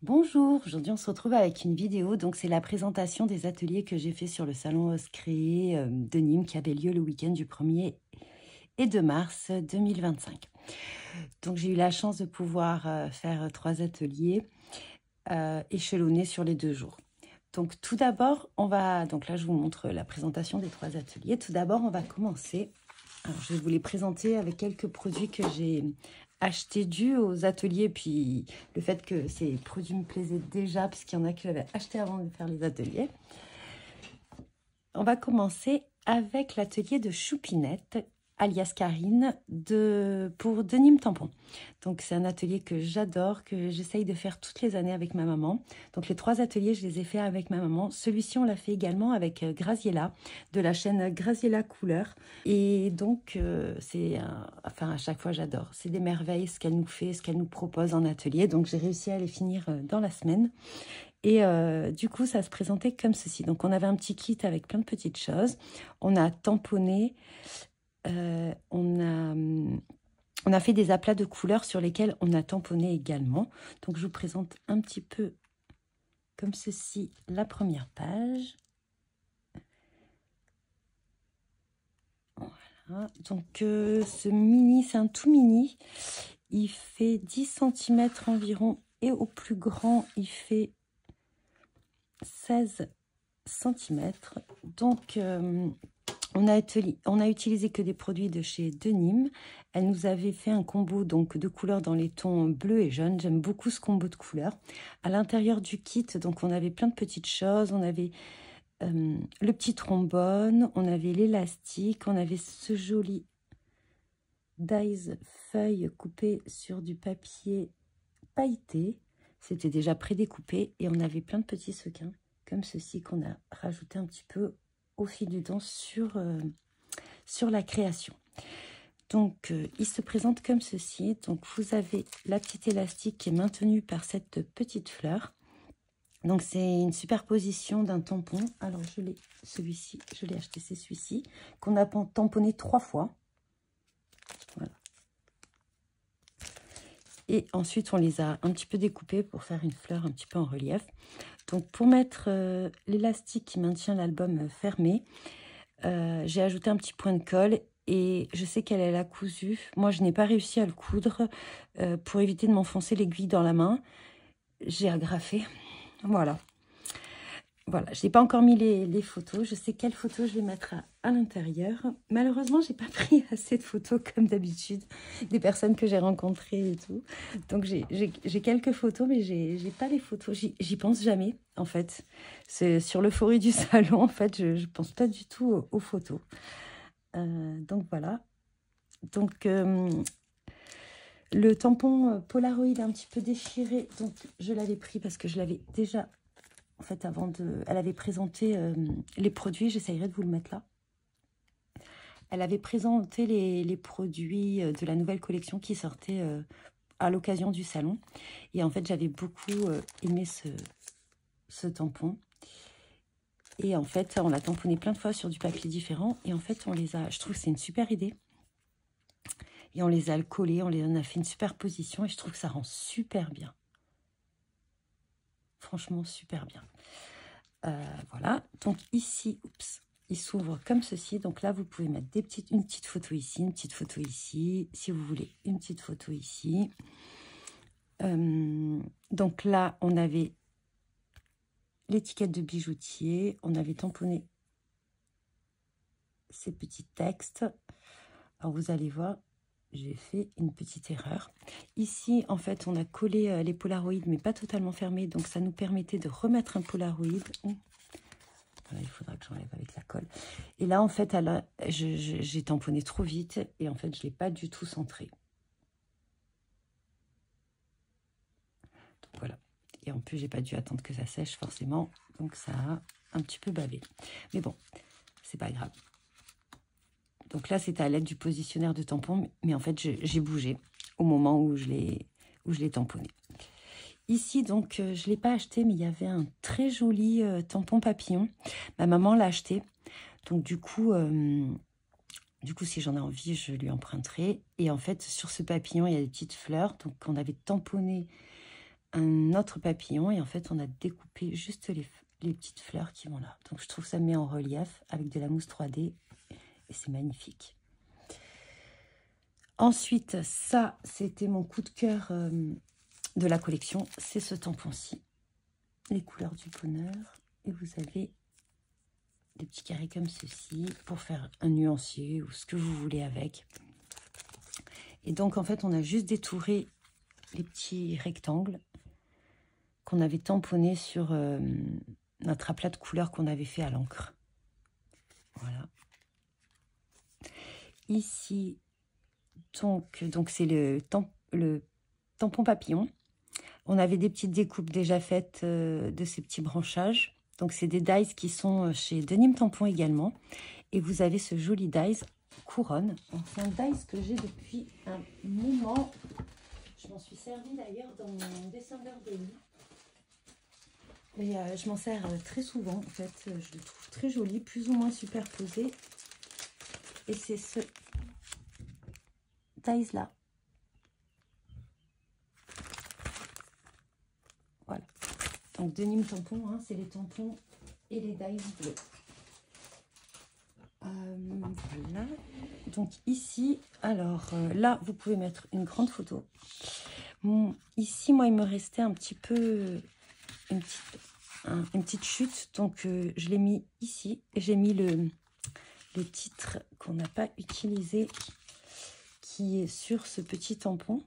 Bonjour, aujourd'hui on se retrouve avec une vidéo, donc c'est la présentation des ateliers que j'ai fait sur le salon Ose Créer de Nîmes qui avait lieu le week-end du 1er et 2 mars 2025. Donc j'ai eu la chance de pouvoir faire 3 ateliers échelonnés sur les 2 jours. Donc tout d'abord, donc là je vous montre la présentation des 3 ateliers. Tout d'abord on va commencer, alors je vais vous les présenter avec quelques produits que j'ai acheté dû aux ateliers, puis le fait que ces produits me plaisaient déjà, puisqu'il y en a que j'avais acheté avant de faire les ateliers. On va commencer avec l'atelier de Choupinette, alias Karine, pour de Nîmes Tampon. Donc c'est un atelier que j'adore, que j'essaye de faire toutes les années avec ma maman. Donc les 3 ateliers, je les ai faits avec ma maman. Celui-ci, on l'a fait également avec Graziella, de la chaîne Graziella Couleur. Et donc, à chaque fois, j'adore. C'est des merveilles ce qu'elle nous fait, ce qu'elle nous propose en atelier. Donc j'ai réussi à les finir dans la semaine. Et du coup, ça se présentait comme ceci. Donc, on avait un petit kit avec plein de petites choses. On a tamponné, on a fait des aplats de couleurs sur lesquels on a tamponné également. Donc, je vous présente un petit peu comme ceci la première page. Voilà. Donc, ce mini, c'est un tout mini. Il fait 10 cm environ et au plus grand, il fait 16 cm. Donc, on a utilisé que des produits de chez Denim. Elle nous avait fait un combo donc de couleurs dans les tons bleu et jaune. J'aime beaucoup ce combo de couleurs. À l'intérieur du kit, donc on avait plein de petites choses. On avait le petit trombone, on avait l'élastique, on avait ce joli dies feuille coupé sur du papier pailleté. C'était déjà prédécoupé et on avait plein de petits sequins comme ceci qu'on a rajouté un petit peu au fil du temps sur la création. Donc, il se présente comme ceci. Donc, vous avez la petite élastique qui est maintenue par cette petite fleur. Donc, c'est une superposition d'un tampon. Alors, celui-ci, je l'ai acheté, c'est celui-ci, qu'on a tamponné 3 fois. Voilà. Et ensuite, on les a un petit peu découpés pour faire une fleur un petit peu en relief. Donc, pour mettre l'élastique qui maintient l'album fermé, j'ai ajouté un petit point de colle et je sais qu'elle a cousu. Moi, je n'ai pas réussi à le coudre pour éviter de m'enfoncer l'aiguille dans la main. J'ai agrafé. Voilà. Voilà, je n'ai pas encore mis les photos. Je sais quelles photos je vais mettre à l'intérieur. Malheureusement, je n'ai pas pris assez de photos comme d'habitude des personnes que j'ai rencontrées et tout. Donc, j'ai quelques photos, mais j'ai pas les photos. J'y pense jamais, en fait. C'est sur l'euphorie du salon, en fait, je pense pas du tout aux photos. Donc, voilà. Donc, le tampon Polaroid un petit peu déchiré, donc je l'avais pris parce que je l'avais déjà... En fait, elle avait présenté les produits, j'essayerai de vous le mettre là. Elle avait présenté les produits de la nouvelle collection qui sortait à l'occasion du salon. Et en fait, j'avais beaucoup aimé ce tampon. Et en fait, on l'a tamponné plein de fois sur du papier différent. Et en fait, je trouve que c'est une super idée. Et on les a collés, on a fait une superposition et je trouve que ça rend super bien. Franchement, super bien. Voilà, donc ici, il s'ouvre comme ceci. Donc là, vous pouvez mettre une petite photo ici, une petite photo ici, si vous voulez, une petite photo ici. Donc là, on avait l'étiquette de bijoutier, on avait tamponné ces petits textes. Alors, vous allez voir, j'ai fait une petite erreur. Ici, en fait, on a collé les polaroïdes, mais pas totalement fermés. Donc, ça nous permettait de remettre un polaroïd. Voilà, il faudra que j'enlève avec la colle. Et là, en fait, j'ai tamponné trop vite. Et en fait, je ne l'ai pas du tout centré. Donc, voilà. Et en plus, j'ai pas dû attendre que ça sèche, forcément. Donc, ça a un petit peu bavé. Mais bon, c'est pas grave. Donc là, c'était à l'aide du positionnaire de tampon, mais en fait, j'ai bougé au moment où je l'ai tamponné. Ici, donc, je ne l'ai pas acheté, mais il y avait un très joli tampon papillon. Ma maman l'a acheté. Donc, du coup, si j'en ai envie, je lui emprunterai. Et en fait, sur ce papillon, il y a des petites fleurs. Donc, on avait tamponné un autre papillon et en fait on a découpé juste les petites fleurs qui vont là. Donc je trouve que ça met en relief avec de la mousse 3D et c'est magnifique. Ensuite, ça c'était mon coup de cœur de la collection, c'est ce tampon-ci, les couleurs du bonheur. Et vous avez des petits carrés comme ceci pour faire un nuancier ou ce que vous voulez avec. Et donc en fait on a juste détouré les petits rectangles qu'on avait tamponnés sur notre aplat de couleurs qu'on avait fait à l'encre. Voilà. Ici, donc c'est le tampon papillon. On avait des petites découpes déjà faites de ces petits branchages. Donc c'est des dies qui sont chez Denim Tampon également. Et vous avez ce joli dies couronne. C'est un dies que j'ai depuis un moment. Je m'en suis servi d'ailleurs dans mon December Daily. Mais je m'en sers très souvent en fait. Je le trouve très joli, plus ou moins superposé. Et c'est ce dies là. Voilà. Donc Denim Tampon, hein, c'est les tampons et les dies bleus. Voilà. Donc ici, alors là, vous pouvez mettre une grande photo. Bon, ici, moi, il me restait un petit peu une petite chute. Donc je l'ai mis ici. Et j'ai mis le titre qu'on n'a pas utilisé qui est sur ce petit tampon.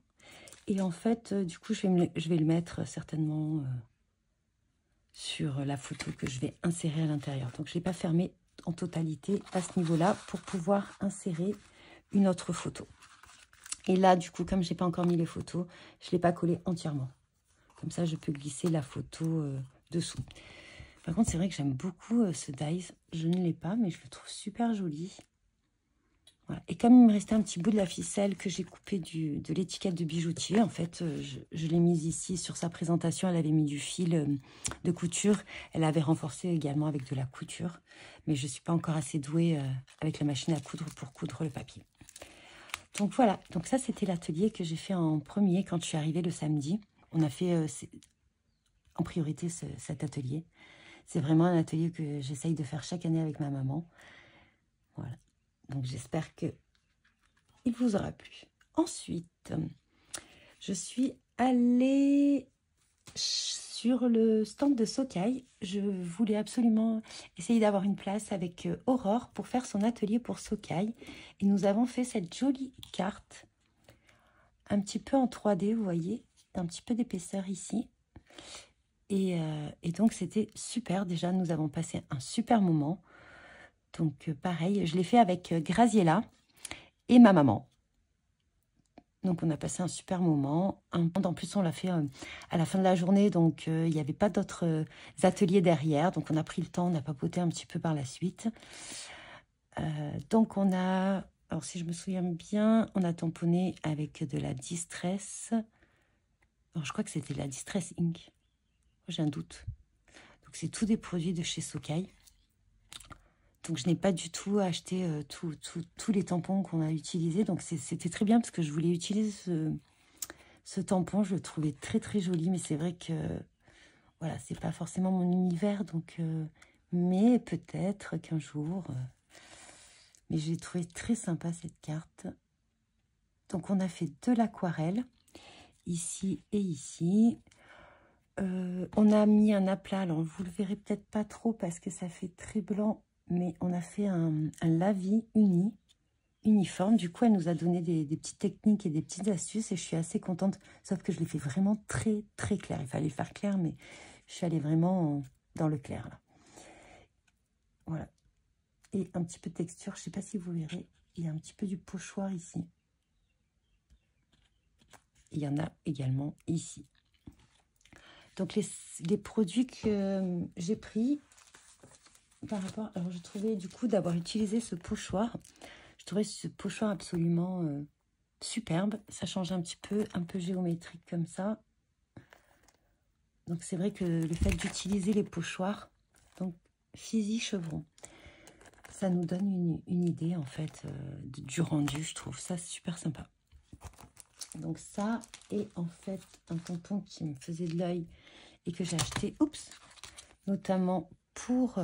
Et en fait, du coup, je vais le mettre certainement sur la photo que je vais insérer à l'intérieur. Donc, je ne l'ai pas fermé en totalité à ce niveau-là pour pouvoir insérer une autre photo. Et là, du coup, comme je n'ai pas encore mis les photos, je ne l'ai pas collé entièrement. Comme ça, je peux glisser la photo dessous. Par contre, c'est vrai que j'aime beaucoup ce dies. Je ne l'ai pas, mais je le trouve super joli. Voilà. Et comme il me restait un petit bout de la ficelle que j'ai coupé de l'étiquette de bijoutier, en fait, je l'ai mise ici sur sa présentation. Elle avait mis du fil de couture. Elle avait renforcé également avec de la couture. Mais je ne suis pas encore assez douée avec la machine à coudre pour coudre le papier. Donc voilà, donc ça c'était l'atelier que j'ai fait en premier quand je suis arrivée le samedi. On a fait en priorité cet atelier. C'est vraiment un atelier que j'essaye de faire chaque année avec ma maman. Voilà. Donc j'espère que il vous aura plu. Ensuite, je suis allée sur le stand de Socai. Je voulais absolument essayer d'avoir une place avec Aurore pour faire son atelier pour Socai. Et nous avons fait cette jolie carte, un petit peu en 3D, vous voyez, un petit peu d'épaisseur ici. Et donc c'était super. Déjà, nous avons passé un super moment. Donc pareil, je l'ai fait avec Graziella et ma maman. Donc on a passé un super moment. En plus, on l'a fait à la fin de la journée, donc il n'y avait pas d'autres ateliers derrière. Donc on a pris le temps, on a papoté un petit peu par la suite. Donc on a, alors si je me souviens bien, on a tamponné avec de la Distress. Alors, je crois que c'était de la Distress Ink. J'ai un doute. Donc c'est tous des produits de chez Socai. Donc, je n'ai pas du tout acheté tous les tampons qu'on a utilisés. Donc, c'était très bien parce que je voulais utiliser ce tampon. Je le trouvais très, très joli. Mais c'est vrai que, voilà, c'est pas forcément mon univers. Donc, mais peut-être qu'un jour... mais j'ai trouvé très sympa cette carte. Donc, on a fait de l'aquarelle, ici et ici. On a mis un aplat. Alors, vous le verrez peut-être pas trop parce que ça fait très blanc. Mais on a fait un lavis uniforme. Du coup, elle nous a donné des petites techniques et des petites astuces et je suis assez contente. Sauf que je l'ai fait vraiment très, très clair. Il fallait faire clair, mais je suis allée vraiment dans le clair, là. Voilà. Et un petit peu de texture. Je ne sais pas si vous verrez. Il y a un petit peu du pochoir ici. Il y en a également ici. Donc, les produits que j'ai pris... Par rapport, alors je trouvais du coup d'avoir utilisé ce pochoir, je trouvais ce pochoir absolument superbe. Ça change un peu géométrique comme ça. Donc c'est vrai que le fait d'utiliser les pochoirs, donc Fizi Chevron, ça nous donne une idée en fait du rendu. Je trouve ça super sympa. Donc ça, et en fait, un tampon qui me faisait de l'œil et que j'ai acheté, oups, notamment pour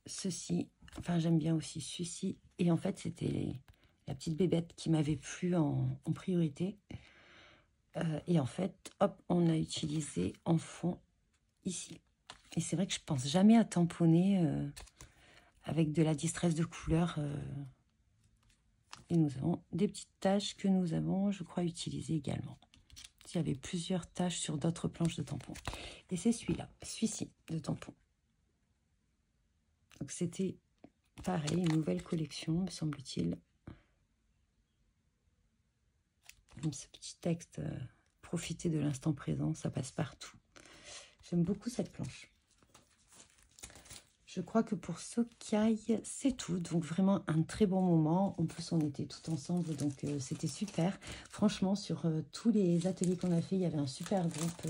ceci. Enfin, j'aime bien aussi celui-ci. Et en fait, c'était la petite bébête qui m'avait plu en priorité. Et en fait, hop, on a utilisé en fond ici. Et c'est vrai que je pense jamais à tamponner avec de la distress de couleur. Et nous avons des petites taches que nous avons, je crois, utilisées également. Il y avait plusieurs taches sur d'autres planches de tampons. Et c'est celui-là, celui-ci de tampon. Donc c'était pareil, une nouvelle collection, me semble-t-il. Ce petit texte, profiter de l'instant présent, ça passe partout. J'aime beaucoup cette planche. Je crois que pour Sokai, c'est tout. Donc vraiment un très bon moment. En plus, on était tout ensemble, donc c'était super. Franchement, sur tous les ateliers qu'on a fait, il y avait un super groupe.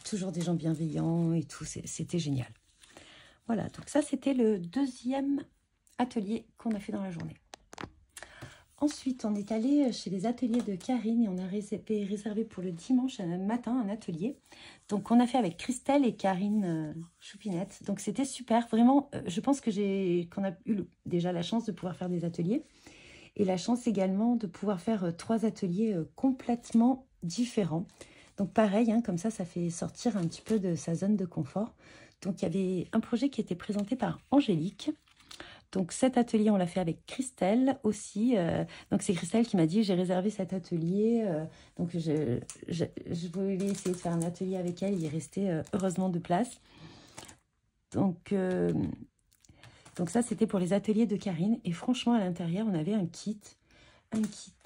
Toujours des gens bienveillants et tout. C'était génial. Voilà, donc ça, c'était le deuxième atelier qu'on a fait dans la journée. Ensuite, on est allé chez les ateliers de Karine et on a réservé pour le dimanche matin un atelier. Donc, on a fait avec Christelle et Karine Choupinette. Donc, c'était super. Vraiment, je pense que qu'on a eu déjà la chance de pouvoir faire des ateliers. Et la chance également de pouvoir faire 3 ateliers complètement différents. Donc, pareil, hein, comme ça fait sortir un petit peu de sa zone de confort. Donc, il y avait un projet qui était présenté par Angélique. Donc cet atelier, on l'a fait avec Christelle aussi. Donc c'est Christelle qui m'a dit, j'ai réservé cet atelier. Donc je voulais essayer de faire un atelier avec elle. Il est resté heureusement de place. Donc ça, c'était pour les ateliers de Karine. Et franchement, à l'intérieur, on avait un kit. Où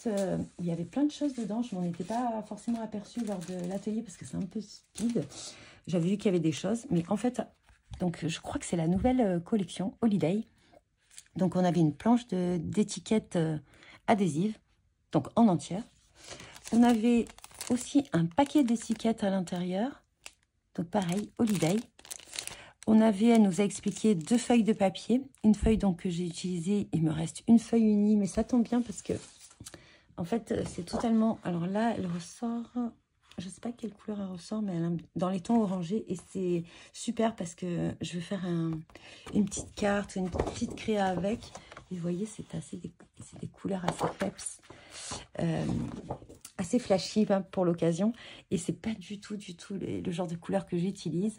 il y avait plein de choses dedans. Je m'en étais pas forcément aperçue lors de l'atelier parce que c'est un peu speed. J'avais vu qu'il y avait des choses. Mais en fait, donc je crois que c'est la nouvelle collection Holiday. Donc, on avait une planche d'étiquettes adhésives, donc en entière. On avait aussi un paquet d'étiquettes à l'intérieur. Donc, pareil, Holiday. Elle nous a expliqué 2 feuilles de papier. Une feuille donc, que j'ai utilisée. Il me reste une feuille unie, mais ça tombe bien parce que, en fait, c'est totalement... Alors là, elle ressort... Je ne sais pas quelle couleur elle ressort, mais elle est dans les tons orangés. Et c'est super parce que je vais faire une petite carte, une petite créa avec. Et vous voyez, c'est des couleurs assez peps, assez flashy hein, pour l'occasion. Et c'est pas du tout le genre de couleur que j'utilise.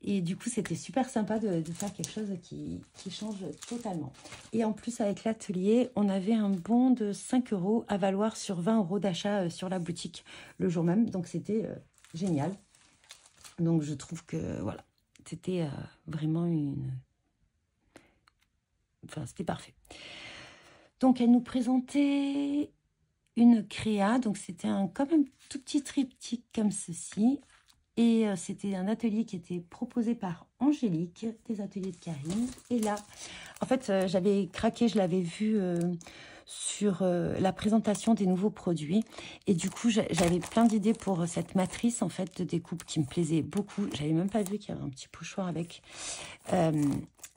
Et du coup, c'était super sympa de faire quelque chose qui change totalement. Et en plus, avec l'atelier, on avait un bon de 5 € à valoir sur 20 € d'achat sur la boutique le jour même. Donc, c'était génial. Donc, je trouve que, voilà, c'était vraiment Enfin, c'était parfait. Donc, elle nous présentait une créa. Donc, c'était quand même tout petit triptyque comme ceci. Et c'était un atelier qui était proposé par Angélique, des ateliers de Karine. Et là, en fait, j'avais craqué, je l'avais vu sur la présentation des nouveaux produits. Et du coup, j'avais plein d'idées pour cette matrice, en fait, de découpe qui me plaisait beaucoup. J'avais même pas vu qu'il y avait un petit pochoir avec.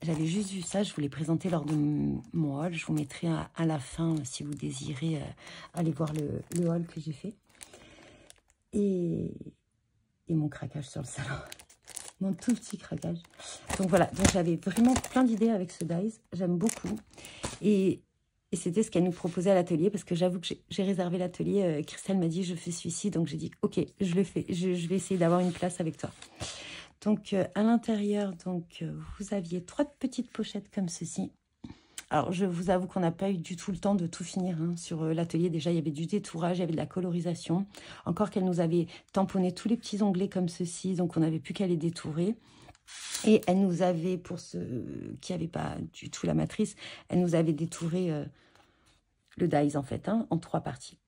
J'avais juste vu ça, je vous l'ai présenté lors de mon haul. Je vous mettrai à la fin, si vous désirez aller voir le haul que j'ai fait. Et mon craquage sur le salon. Mon tout petit craquage. Donc voilà, donc j'avais vraiment plein d'idées avec ce dies. J'aime beaucoup. Et c'était ce qu'elle nous proposait à l'atelier parce que j'avoue que j'ai réservé l'atelier. Christelle m'a dit, je fais celui-ci. Donc j'ai dit, ok, je le fais. Je vais essayer d'avoir une place avec toi. Donc à l'intérieur, vous aviez 3 petites pochettes comme ceci. Alors, je vous avoue qu'on n'a pas eu du tout le temps de tout finir hein, sur l'atelier. Déjà, il y avait du détourage, il y avait de la colorisation. Encore qu'elle nous avait tamponné tous les petits onglets comme ceci, donc on n'avait plus qu'à les détourer. Et elle nous avait, pour ceux qui n'avaient pas du tout la matrice, elle nous avait détouré le dies en fait, hein, en 3 parties.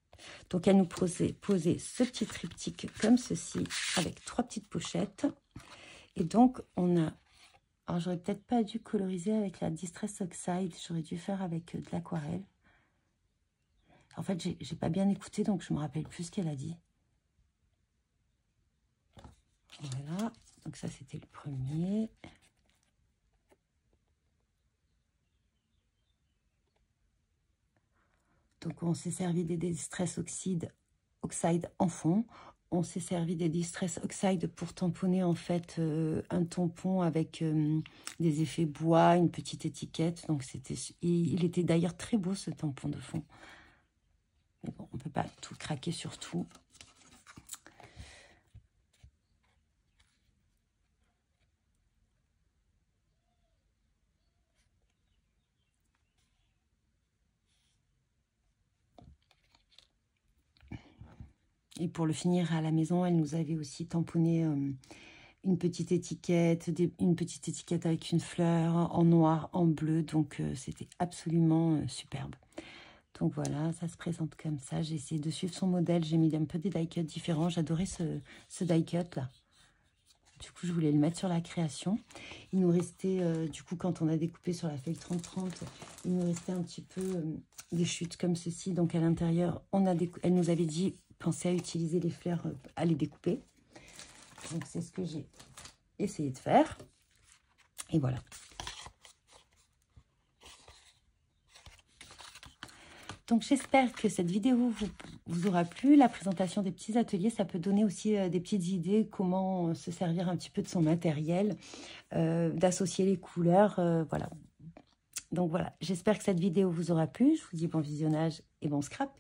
Donc, elle nous posait ce petit triptyque comme ceci, avec 3 petites pochettes. Et donc, on a... Alors, j'aurais peut-être pas dû coloriser avec la Distress Oxide. J'aurais dû faire avec de l'aquarelle. En fait, j'ai pas bien écouté, donc je me rappelle plus ce qu'elle a dit. Voilà. Donc ça, c'était le premier. Donc, on s'est servi des Distress Oxide Oxide en fond. On s'est servi des Distress Oxide pour tamponner en fait un tampon avec des effets bois, une petite étiquette. Donc il était d'ailleurs très beau ce tampon de fond. Mais bon, on ne peut pas tout craquer sur tout. Et pour le finir à la maison, elle nous avait aussi tamponné une petite étiquette, avec une fleur en noir, en bleu. Donc, c'était absolument superbe. Donc voilà, ça se présente comme ça. J'ai essayé de suivre son modèle. J'ai mis un peu des die cuts différents. J'adorais ce die cut là. Du coup, je voulais le mettre sur la création. Il nous restait, du coup, quand on a découpé sur la feuille 30-30, il nous restait un petit peu des chutes comme ceci. Donc à l'intérieur, elle nous avait dit, pensez à utiliser les fleurs, à les découper. Donc c'est ce que j'ai essayé de faire. Et voilà. Donc j'espère que cette vidéo vous aura plu. La présentation des petits ateliers, ça peut donner aussi des petites idées, comment se servir un petit peu de son matériel, d'associer les couleurs, voilà. Donc voilà, j'espère que cette vidéo vous aura plu. Je vous dis bon visionnage et bon scrap.